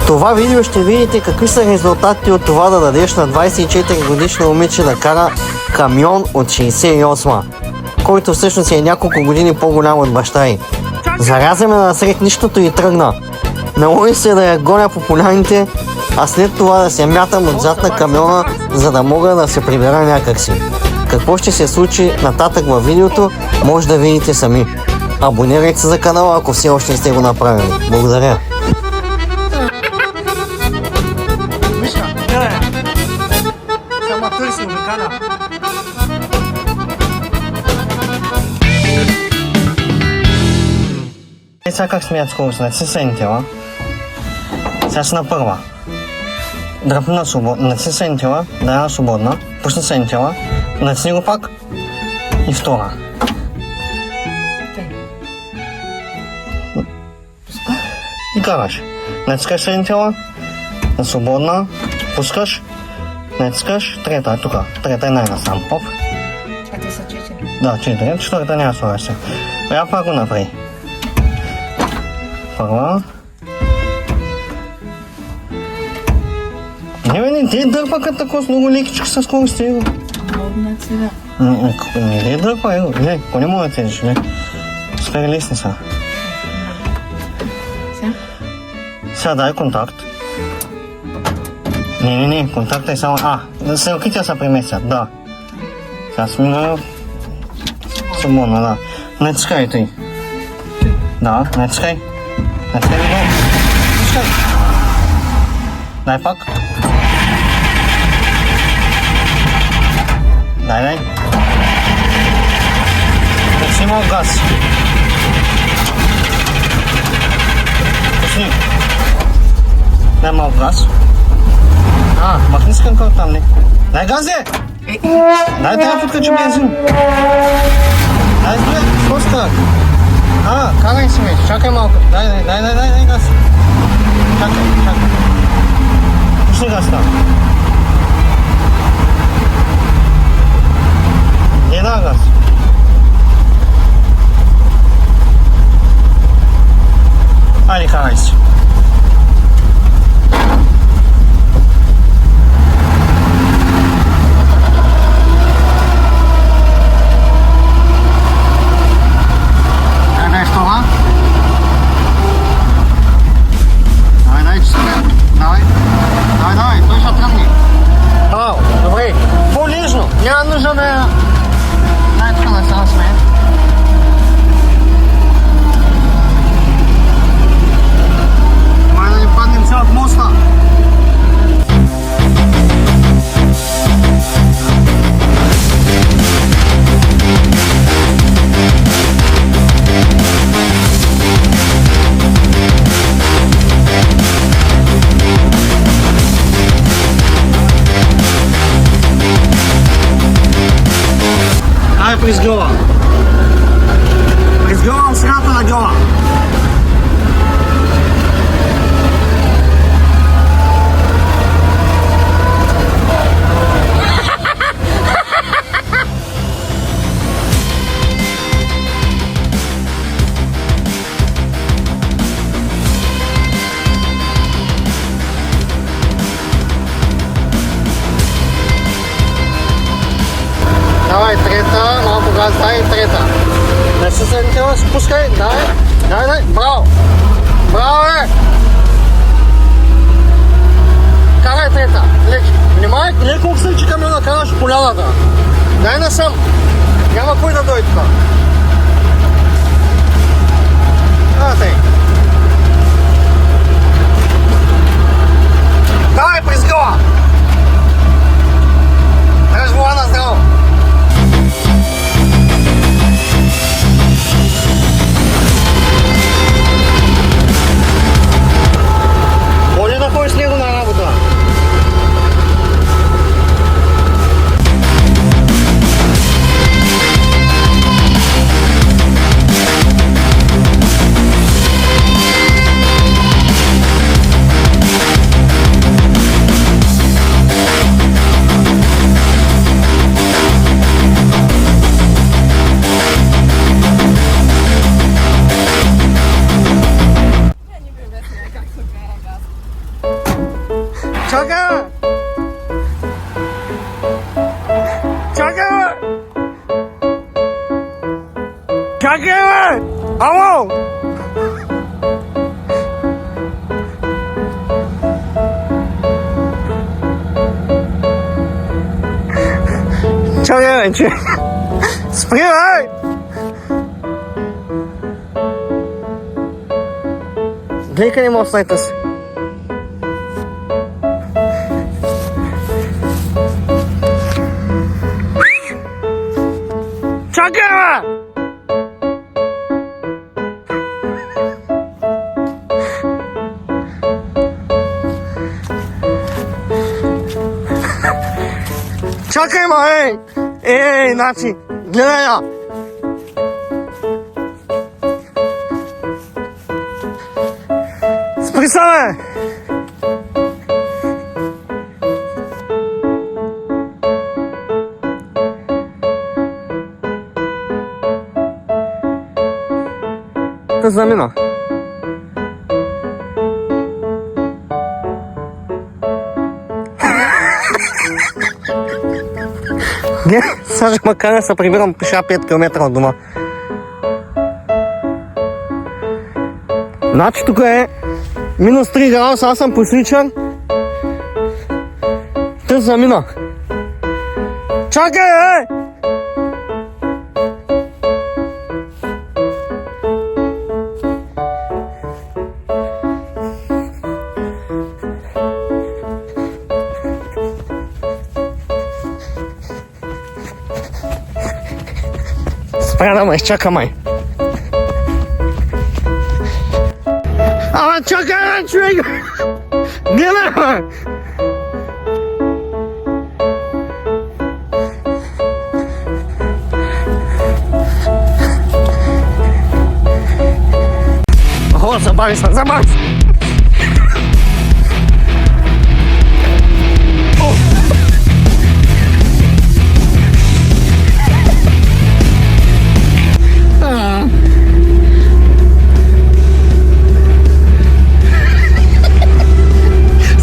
това видео ще видите какви са резултатите от това да дадеш на 24 годишно момиче да кара камион от 68, който всъщност е няколко години по-голям от баща й. Заряза ме насред нищото и тръгна. Наложи се да я гоня по поляните, а след това да се мятам отзад на камиона, за да мога да се прибера някакси. Какво ще се случи нататък във видеото, може да видите сами. Абонирайте се за канала, ако все още не сте го направили. Благодаря. Само търси обикаля. Сега как смеят скорост? Натисни сентела. Сега си на първа. Дръпни на свободна. Натисни сентела. Дай на свободна. Пусни сентела. Натисни го пак. И втора. И караш. Натискаш сентела. На свободна. Пускаш. Натискаш. Трета е тука. Трета е най-насам. Оп. А те са 4. Да, 4. Четвърта няма слагаш се. Я пак го направи. Първа. Не, те дърпа като такова с много лекичка със скорост. Модна цена. Не дърпа, не, ако не мога да тежиш, не. Сфери лесни са. Сега? Сега дай контакт. Не, контакта е само... стрелките са преместят, да. Сега смина... Свободно, да. Натискай тъй. Да, натискай. Натискай го. Натискай. Дай пак. Дай. Пусни малко газ. Пусни. Дай малко газ. Махни с кънкъл там, не. Дай газ, де! Дай, трябва да подкачи бензин. Дай, спуска. Карай си, ме. Чакай малко. Дай газ. Чакай. Пусни газ там. Не да газ. Айде, карай си. Добре, по-лежно, няма нужда да... Най-тук да се насме. Май да не паднем цял от моста. През гъла. През гъла в средата на гъла. Давай, трета, малко газ, дай, трета. Не се сентела, спускай, дай, браво! Браво, Карай трета, леки. Внимай, леко обсъчи камиона, караш поляната. Дай насам, няма кой да дойде тук. Тъй. Давай, през гъла! Дръж волана здраво! Може да ходиш с него на работа. Чакай! Чакай! Чакай! Ало! Чакай, че? Спри, бе! Гледай къде има ослайта си. Чакай, бе! Чакай, ма, ей, значи, гледай я. Спри се, бе! Те замина. Не, сега ще макар да се прибирам пеша 5 км от дома. Значи тук е минус 3 градуса, аз съм посличан. Те замина. Чакай, е! Спря да ме изчака, май. Ама чакай, бе, човек! Гледай, бе! О, забави се, забави се!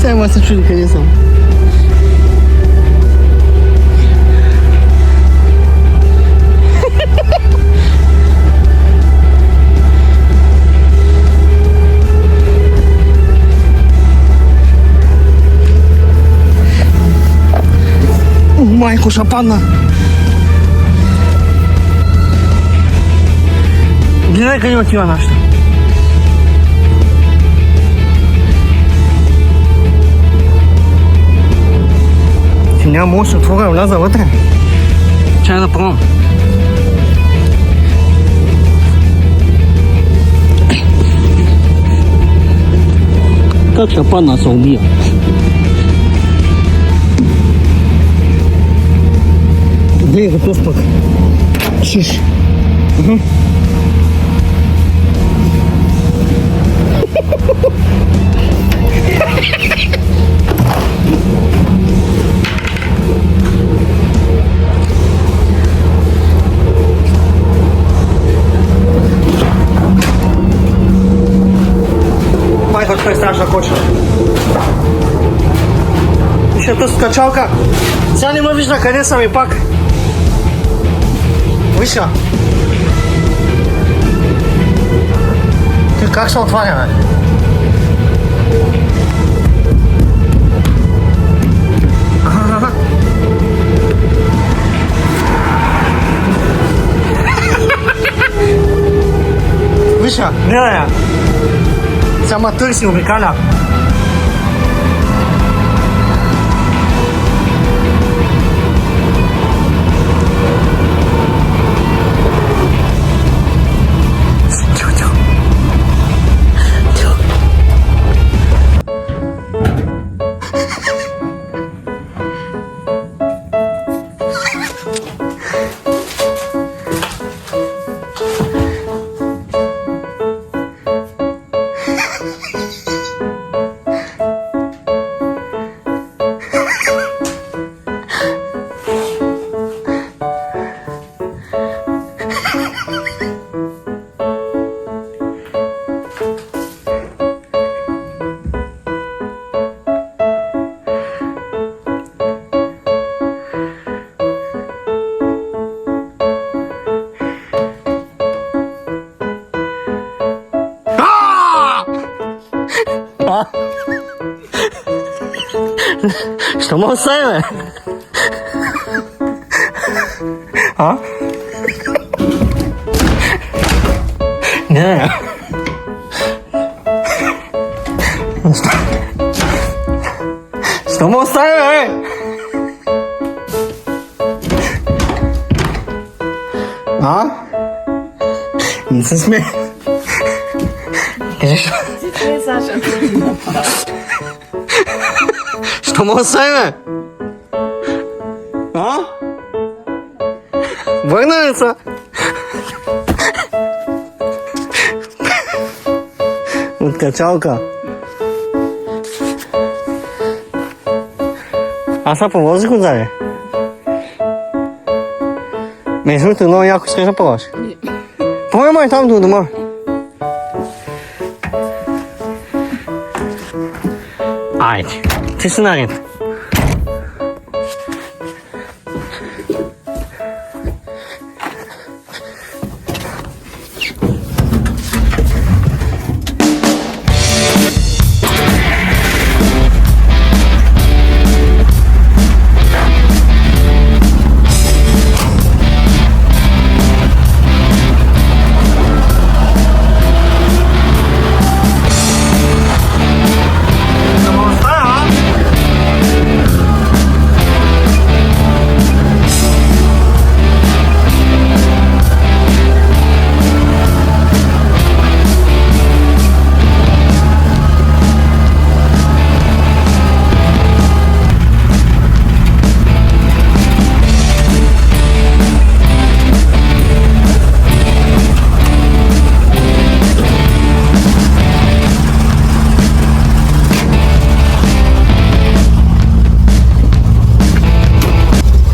Сега се чуди къде съм. Майко, ще падна. Гледай къде отива нашата. Няма може да се отворя, вляза вътре. Чай да пробвам. Как ще падна, се убия. Гледай, готов пък. Шиш. Майко, това е страшна коча. Вижте, тъс качалка. Сега не ме вижда къде съм и пак. Вижте. Ти как се отваря, бе? Вижте, гледай я. Сега ма търси, обикаля. а? Що му остави, бе? А? Не. Що му остави, бе? А? Не се смей. Кажи, що? Не, Саша. Що му остави, бе? А? Върна ли са? От качалка. Аз сега повозих отзаде. Между другото, много яко искаш да пробваш. Пробвай май там до дома. Айде, ти си наред.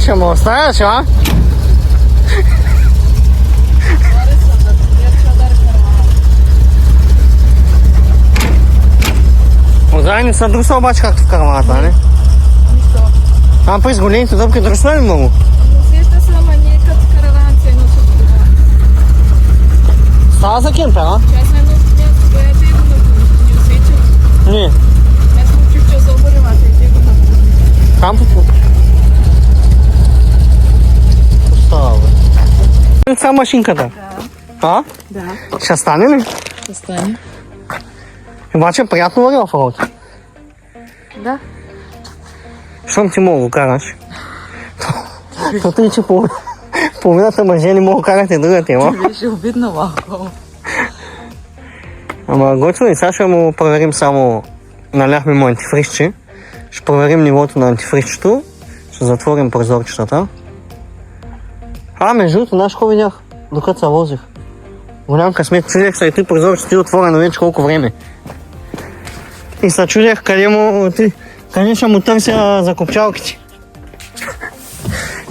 Ще му оставяш, а? Отзади не са друса обаче както в карманата, не? Нищо. А през големите дъбки друсна ли много? Но сеща се, ама ние като караванци едно са това. Става за кемпер, а? Чай сме място, гледате и го ни освечат. Не. Аз съм чух, че се обървате и те го напълнят. Там какво? Става, бе. Сега машинката. А? Да. Ще стане ли? Ще стане. Обаче приятно върви в работа. Да. Щом ти мога го караш? То тъй, че половината мъже не мога да карат и друга тема. Беше обидно малко. Ама готово и сега ще му проверим само, наляхме му антифризче. Ще проверим нивото на антифризчето. Ще затворим прозорчетата. Между другото, знаеш какво видях, докато се возих? Голям късмет, чудех се и три прозорчета и отворено вече колко време. И се чудех къде ще му търся закопчалките.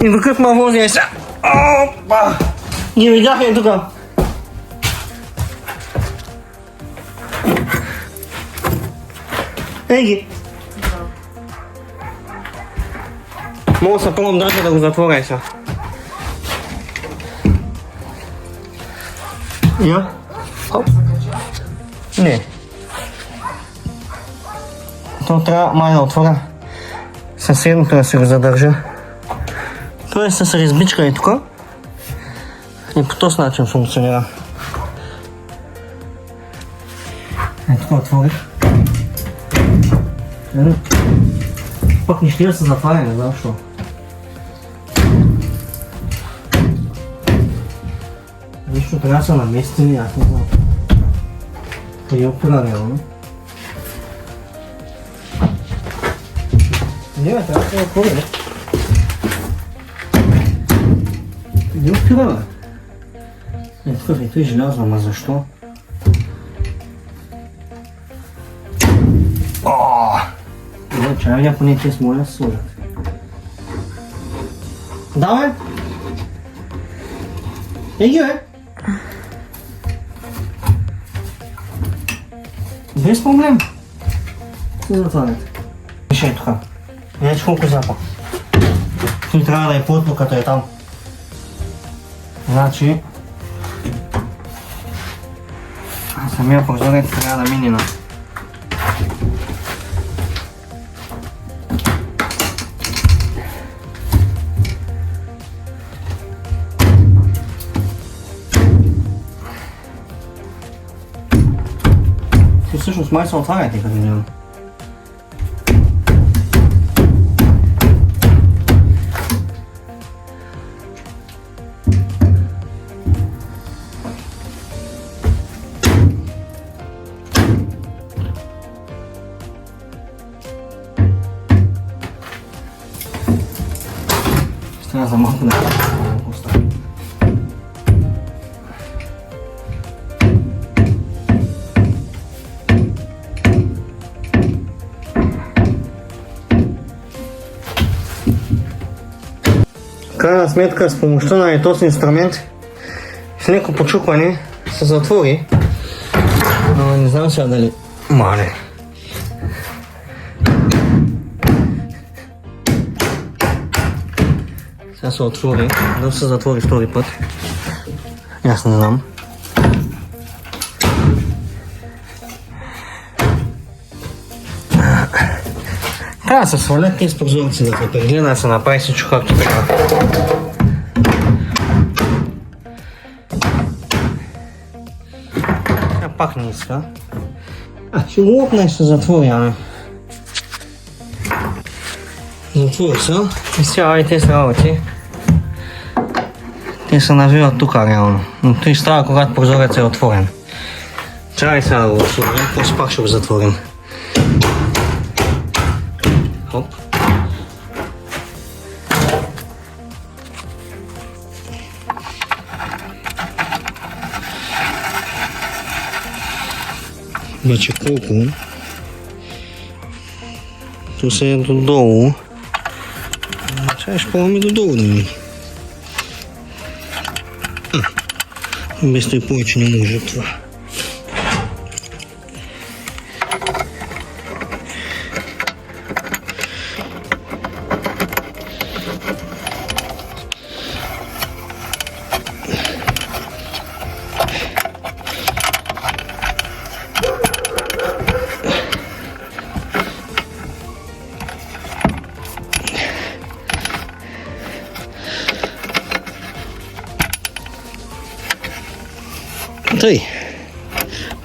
И докато ме возя сега, опа! Ги видях и тук. Ей ги! Мога се пробвам даже да го затворя сега. Я? Не. То трябва май да отворя съседното да си го задържа. Това е с резбичка и тук. И по този начин функционира. Тук отворих. Пък не ще да се затваря, не знам защо. Нищо трябва да са наместени, аз не знам. Къде опира реално? Не, бе, трябва да се отвори, бе. Къде опира, бе? Тук ето е желязно, ама защо? Добре, чай видя поне те с моля да се сложат. Да, бе! Еги, бе! Без проблем. Се затваряте. Виж тук. Видиш колко запа. Той трябва да е плътно като е там. Значи... самия прозорец трябва да мине на Май се отваряйте като няма. Ще трябва за малко да оставим. В крайна сметка с помощта на този инструмент с леко почукване се затвори, но не знам сега дали мале. Сега се отвори, да се затвори втори път. Аз не знам. Трябва да се свалят тези прозорци, да се прегледа, да се направи всичко както трябва. Пак не иска. Ще го опна и ще затвори, ами. Затвори се. И сега тези работи. Те се навиват тук реално. Но той става, когато прозорец е отворен. Чакай сега да го отворим, после пак ще го затворим. Хоп. Вече колко? Tu се е додолу. Сега ще пробваме додолу да ми. Без той повече не може това. Тъй,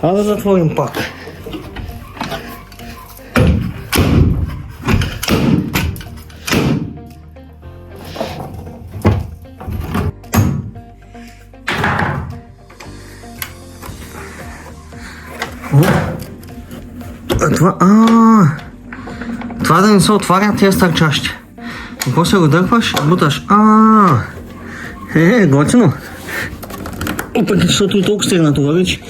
да затворим пак. Това да не се отваря тези стърчащи. После го дърпаш и буташ. Готино. Опак, защото и толкова стегнато вървич.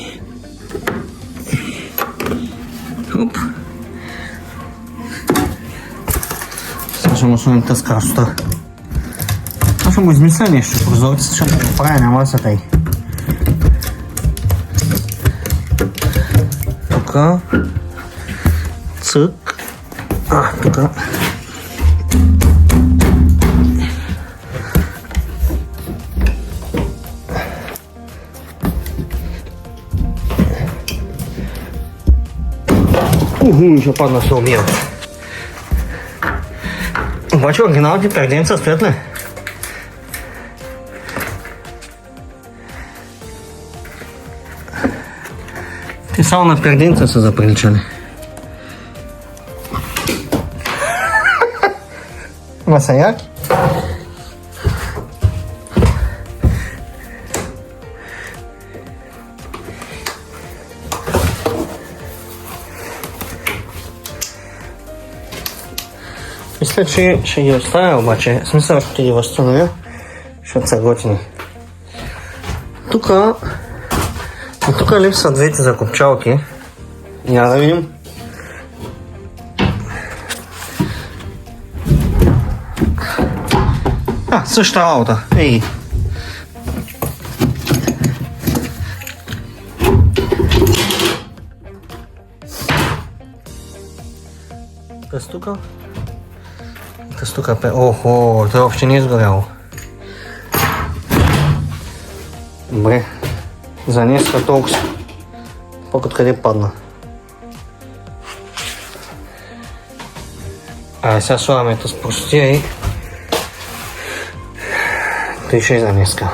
Хоп. Сега ще му сложим тази красота. Аз ще му измисля нещо. Прозорците ще го направя, няма да са тъй. Тука. Цък. Тука. Ще падна се умия. Обаче оригиналните перденца стоят ли? Те само на перденца са заприличали. Ма са яки? Мисля, че ще ги оставя, обаче, смисъл ще ги възстановя, защото са готини. Тука липсват двете закопчалки. Няма да видим. Същата работа. Ей. През тука. През тука. Охо, това въобще не е изгоряло. Добре. За днеска толкова. Пък откъде падна. Сега слагаме с простия и той ще е за днеска.